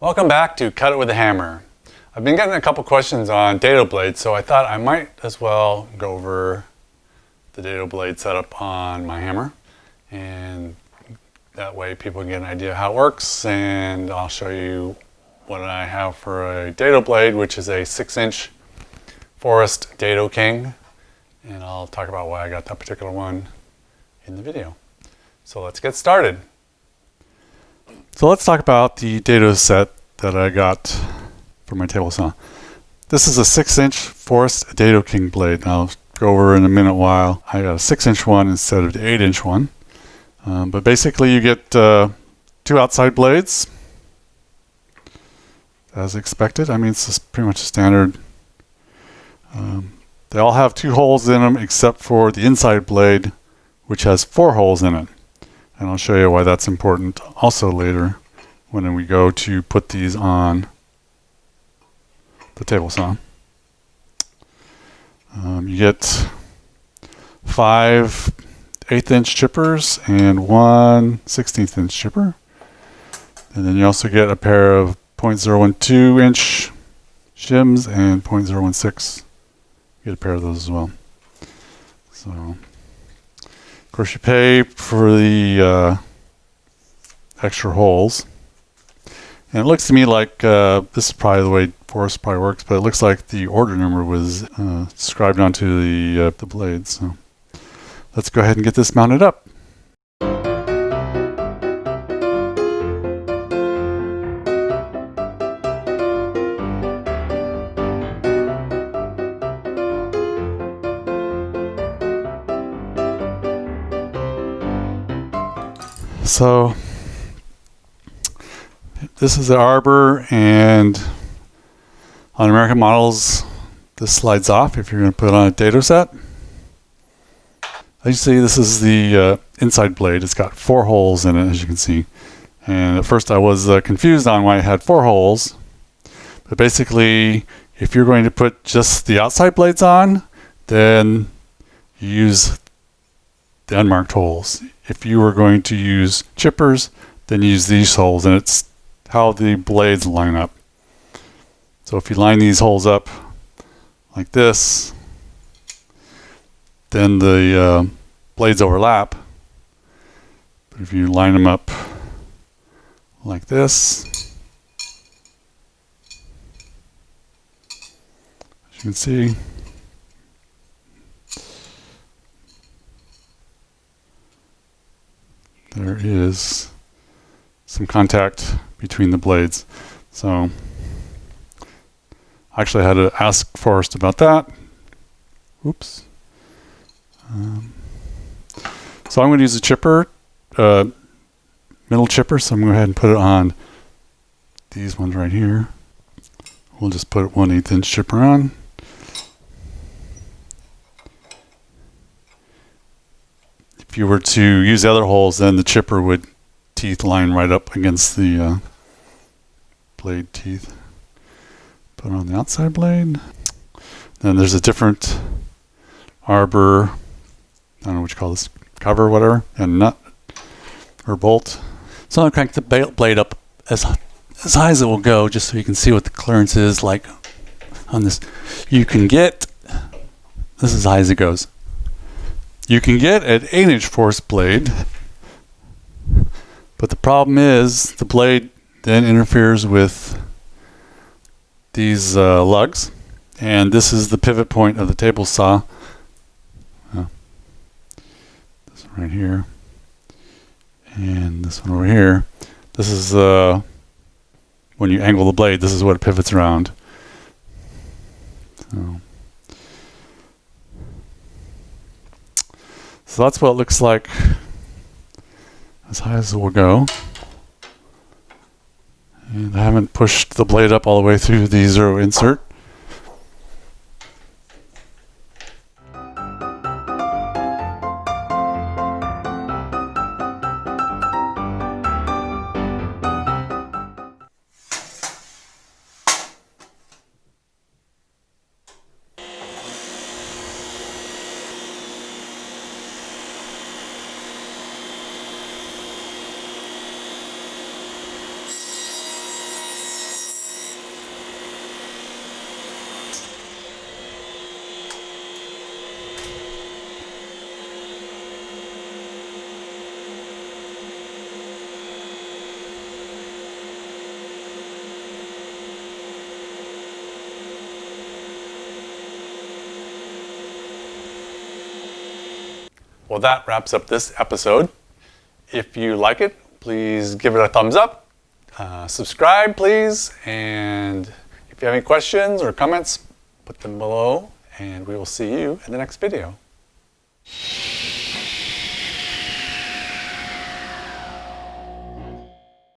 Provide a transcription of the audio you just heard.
Welcome back to Cut It With a Hammer. I've been getting a couple questions on dado blades, so I thought I might as well go over the dado blade setup on my hammer, and that way people can get an idea how it works. And I'll show you what I have for a dado blade, which is a 6-inch Forrest Dado King, and I'll talk about why I got that particular one in the video. So let's get started. So let's talk about the dado set that I got for my table saw. This is a 6-inch Forrest Dado King blade. I'll go over in a minute why I got a 6-inch one instead of the 8-inch one. But basically you get 2 outside blades as expected. I mean, it's just pretty much a standard. They all have 2 holes in them except for the inside blade, which has 4 holes in it. And I'll show you why that's important also later when we go to put these on the table saw. You get 5 1/8-inch chippers and 1 1/16-inch chipper. And then you also get a pair of 0.012-inch shims and 0.016. You get a pair of those as well. So, of course, you pay for the extra holes. And it looks to me like this is probably the way Forrest probably works, but it looks like the order number was scribed onto the blade. So let's go ahead and get this mounted up. So this is the arbor, and on American models this slides off if you're going to put it on a dado set. As you see, this is the inside blade. It's got 4 holes in it, as you can see. And at first I was confused on why it had 4 holes. But basically, if you're going to put just the outside blades on, then you use the unmarked holes. If you were going to use chippers, then use these holes, and it's how the blades line up. So if you line these holes up like this, then the blades overlap. But if you line them up like this, as you can see, there is some contact between the blades. So actually I had to ask Forrest about that. Oops. So I'm going to use a chipper, middle chipper, so I'm going to go ahead and put it on these ones right here. We'll just put 1/8-inch chipper on. If you were to use the other holes, then the chipper would teeth line right up against the blade teeth. Put on the outside blade. Then there's a different arbor, I don't know what you call this, cover or whatever, and nut or bolt. So I'm going to crank the blade up as high as it will go, just so you can see what the clearance is like on this. You can get, this is as high as it goes. You can get an 8-inch Forrest blade, but the problem is the blade then interferes with these lugs, and this is the pivot point of the table saw. This one right here, and this one over here. This is when you angle the blade, this is what it pivots around. So that's what it looks like as high as it will go. And I haven't pushed the blade up all the way through the 0 insert. Well, that wraps up this episode. If you like it, please give it a thumbs up. Subscribe, please. And if you have any questions or comments, put them below. And we will see you in the next video.